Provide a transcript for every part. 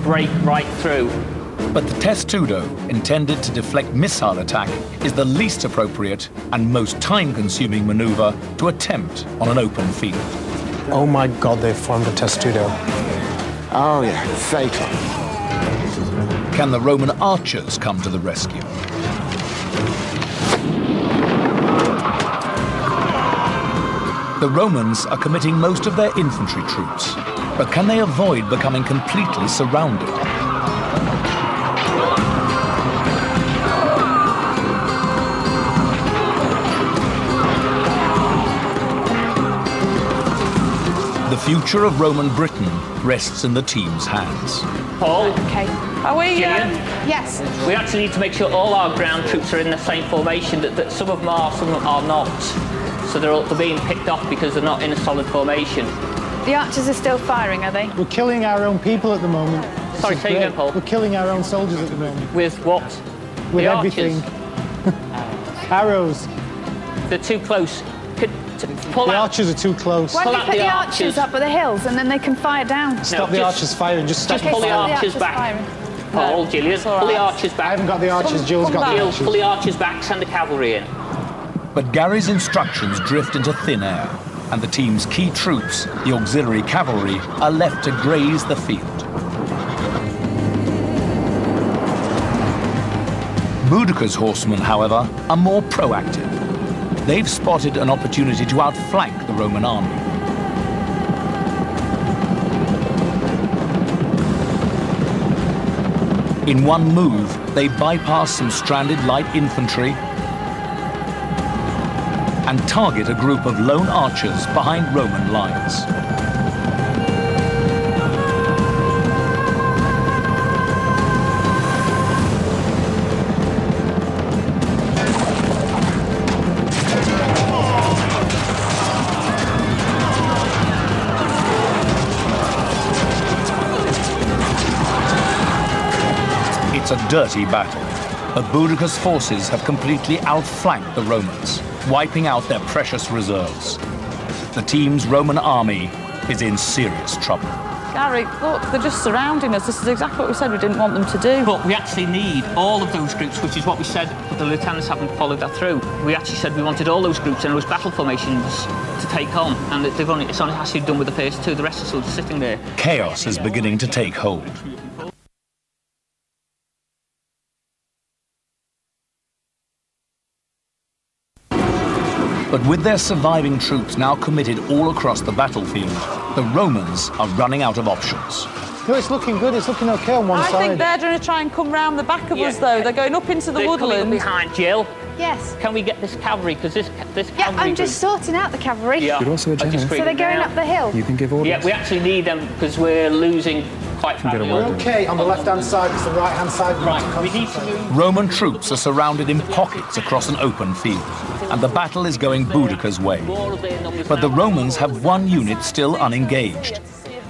break right through. But the testudo, intended to deflect missile attack, is the least appropriate and most time-consuming maneuver to attempt on an open field. Oh my God, they've formed a testudo. Oh yeah, fatal. Can the Roman archers come to the rescue? The Romans are committing most of their infantry troops, but can they avoid becoming completely surrounded? The future of Roman Britain rests in the team's hands. Paul? Okay. Are we, Gillian? Yes. We actually need to make sure all our ground troops are in the same formation, that some of them are, some of them are not. So they're being picked off because they're not in a solid formation. The archers are still firing, are they? We're killing our own people at the moment. Sorry, say again, Paul. We're killing our own soldiers at the moment. With what? With the everything. Arrows. They're too close. Pull the out. Archers are too close. Why don't you put the archers up at the hills and then they can fire down? Stop the archers firing. Just stop. Just pull the archers back. Firing. Paul, Gillian, pull the archers back. I haven't got the archers. Jill's got the archers. Pull the archers back, send the cavalry in. But Gary's instructions drift into thin air, and the team's key troops, the auxiliary cavalry, are left to graze the field. Boudicca's horsemen, however, are more proactive. They've spotted an opportunity to outflank the Roman army. In one move, they bypass some stranded light infantry and target a group of lone archers behind Roman lines. It's a dirty battle, but Boudicca's forces have completely outflanked the Romans, wiping out their precious reserves. The team's Roman army is in serious trouble. Gary, look, they're just surrounding us. This is exactly what we said we didn't want them to do. But we actually need all of those groups, which is what we said, but the lieutenants haven't followed that through. We actually said we wanted all those groups and those battle formations to take on, and it's only actually done with the first two. The rest are still just sitting there. Chaos is beginning to take hold. But with their surviving troops now committed all across the battlefield, the Romans are running out of options. No, it's looking good. It's looking okay on one side. I think they're going to try and come round the back of us, though. They're going up into the woodland. Coming behind, Jill. Yes. Can we get this cavalry? Because this cavalry... Yeah, I'm just sorting out the cavalry. Yeah. You're also a general. So they're going up the hill? You can give orders. Yeah, we actually need them because we're losing quite badly. We're okay on the left-hand side. It's the right-hand side. Right, we need to move. Roman troops are surrounded in pockets across an open field, and the battle is going Boudicca's way. But the Romans have one unit still unengaged.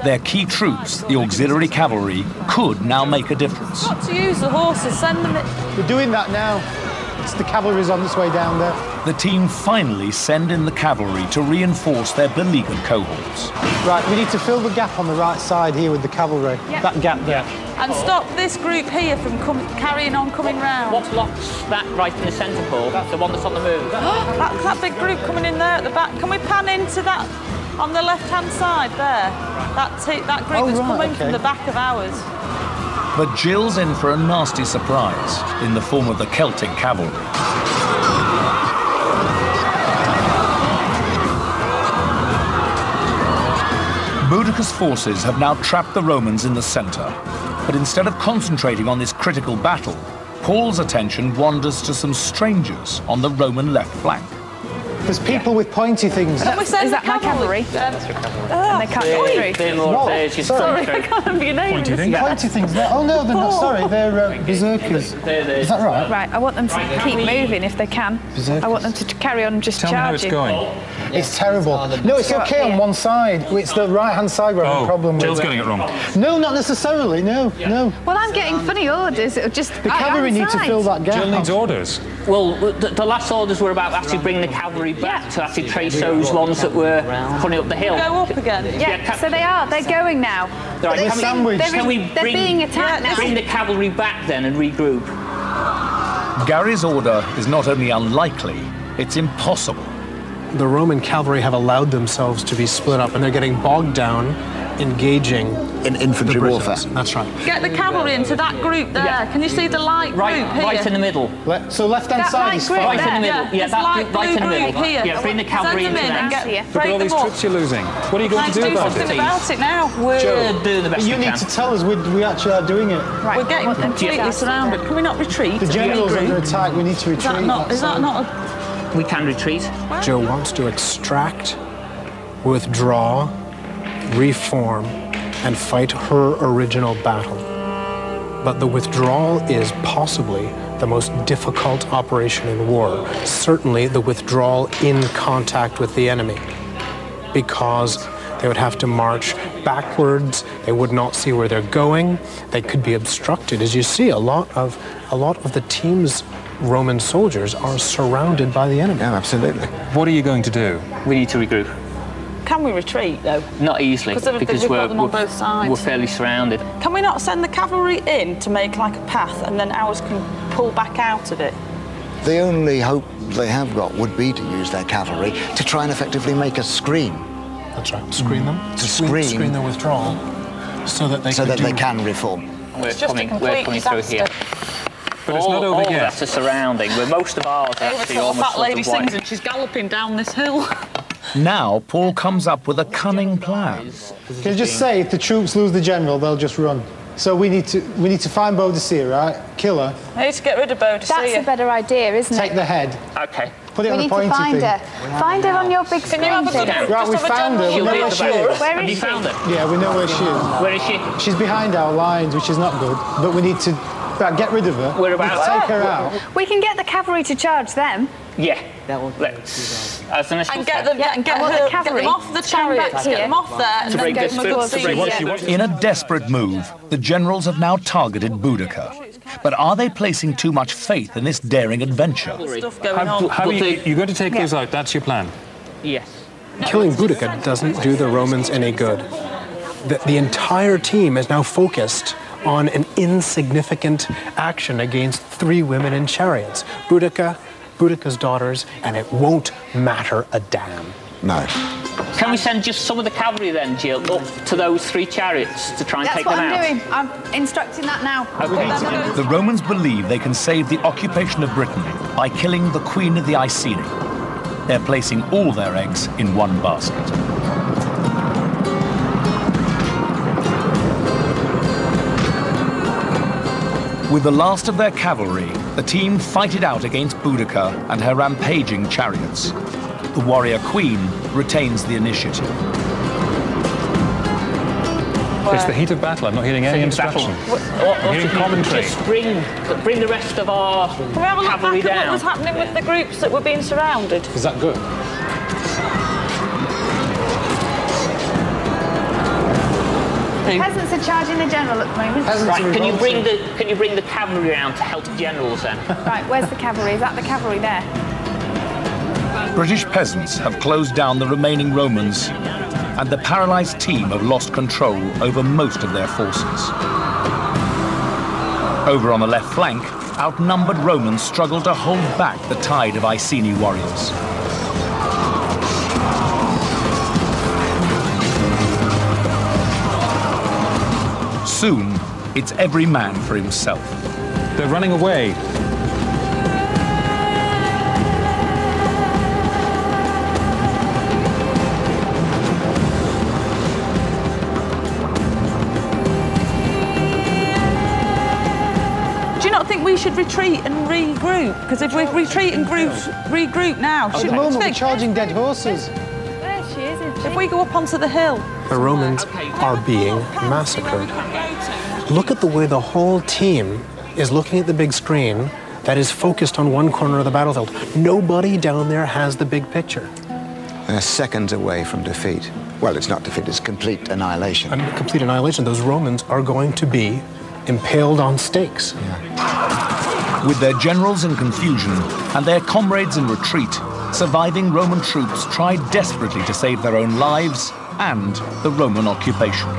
Their key troops, the auxiliary cavalry, could now make a difference. Got to use the horses, send them... We're doing that now. It's the cavalry's on its way down there. The team finally send in the cavalry to reinforce their beleaguered cohorts. Right, we need to fill the gap on the right side here with the cavalry. Yep. That gap there. And stop this group here from carrying on coming round. What blocks that right in the centre, Paul? The one that's on the move? that big group coming in there at the back. Can we pan into that on the left-hand side there? That group that's coming from the back of ours. But Jill's in for a nasty surprise in the form of the Celtic cavalry. Boudicca's forces have now trapped the Romans in the centre, but instead of concentrating on this critical battle, Paul's attention wanders to some strangers on the Roman left flank. There's people with pointy things. Is that my cavalry? That's your cavalry. And they can't get through. They're more Sorry, I can't remember your name. Pointy things? Pointy things there. Oh no, they're not. Sorry, they're berserkers. Is that right? Right, I want them to keep moving if they can. Berserkers. I want them to carry on and just Tell me how it's charging. going. It's terrible. No, it's okay on one side. It's the right-hand side we're having a problem with. Jill's getting it wrong. No, not necessarily. No. Well, I'm getting funny orders. It'll just The cavalry need to fill that gap. Jill needs orders. Well, the last orders were about actually bringing the cavalry cavalry back to actually trace those ones that were coming up the hill. Go up again. Yeah, so they are. They're going now. Right, We're sandwiched. They're being attacked now. Bring the cavalry back then and regroup. Gary's order is not only unlikely, it's impossible. The Roman cavalry have allowed themselves to be split up, and they're getting bogged down engaging In infantry the warfare. Britons. That's right. Get the cavalry into that group there. Yeah. Can you see the light group here? Right in the middle. So left-hand That side light is group fine. Right in the middle. Yeah, Yeah, this that light group right in the blue middle. group here. Yeah, bring the cavalry Send into them in and that. get, Look Look at all break these them up. troops you're losing. What are you going Let's to do do about something it? about it now. We're doing the best You we need can. to tell us we actually are doing it. Right. We're getting completely surrounded. Can we not retreat? The general's Regroup? under attack. We need to Is that retreat. not? Is that not? We can retreat. Joe wants to extract, withdraw, reform, and fight her original battle. But the withdrawal is possibly the most difficult operation in war. Certainly the withdrawal in contact with the enemy, because they would have to march backwards. They would not see where they're going. They could be obstructed. As you see, a lot of the team's Roman soldiers are surrounded by the enemy. Yeah, absolutely. What are you going to do? We need to regroup. Can we retreat though? Not easily, Because because we've we're got them on both sides. we're fairly surrounded. Can we not send the cavalry in to make like a path, and then ours can pull back out of it? The only hope they have got would be to use their cavalry to try and effectively make us scream, That's right. Screen them. To screen. Screen their withdrawal, so that they so that do they can reform. We're It's just a coming complete through here. But it's not over all yet. that's a surrounding, where most of ours are actually The almost fat lady sort of sings and she's galloping down this hill. Now Paul comes up with a cunning plan. Can you just say if the troops lose the general, they'll just run? So we need to find Boadicea, right? Kill her. I need to get rid of That's a Boadicea. better idea, isn't Take it? the head. Okay. Put it We on a need to pointy find thing. her. Find her on your big Can you have a screen good thing. Right, we just have a found her. general We know She'll where be she at the is. back. Where Have is you she? found her? Yeah, we know where she is. Where is she? She's behind our lines, which is not good. But we need to get rid of her. Whereabouts? Take her out. We can get the cavalry to charge them. Yeah. Let's. As an initial And get step. them, and get, I want her, the get cavalry. them off the Stand back chariots, get here. them off there, and then bring give this them a good foot- scene. In a desperate move, the generals have now targeted Boudica. But are they placing too much faith in this daring adventure? Stuff going on. How are you're going to take those out? That's your plan? Yes. Killing Boudica doesn't do the Romans any good. The entire team is now focused on an insignificant action against 3 women in chariots. Boudica's daughters, and it won't matter a damn. No. Can we send just some of the cavalry then, Jill, up to those 3 chariots to try and That's take what them I'm out? doing. I'm instructing that now. Okay. The Romans believe they can save the occupation of Britain by killing the Queen of the Iceni. They're placing all their eggs in one basket. With the last of their cavalry, the team fight it out against Boudica and her rampaging chariots. The warrior queen retains the initiative. It's the heat of battle. I'm not hearing any instruction. I'm hearing commentary. Just bring the rest of our Can we have a look cavalry back at what down. was happening with the groups that were being surrounded? Is that good? Peasants are charging the general at the moment. Peasants Right, are can you revolting. bring the cavalry around to help the generals then? Right, where's the cavalry? Is that the cavalry there? British peasants have closed down the remaining Romans, and the paralyzed team have lost control over most of their forces. Over on the left flank, outnumbered Romans struggle to hold back the tide of Iceni warriors. Soon, it's every man for himself. They're running away. Do you not think we should retreat and regroup? Because if we retreat and regroup now, At the shouldn't moment, we we're think? charging dead horses. There she is, isn't she? If we go up onto the hill, The Romans are being massacred. Look at the way the whole team is looking at the big screen that is focused on one corner of the battlefield. Nobody down there has the big picture. They're seconds away from defeat. Well, it's not defeat, it's complete annihilation. And complete annihilation, those Romans are going to be impaled on stakes. With their generals in confusion and their comrades in retreat, surviving Roman troops tried desperately to save their own lives and the Roman occupation.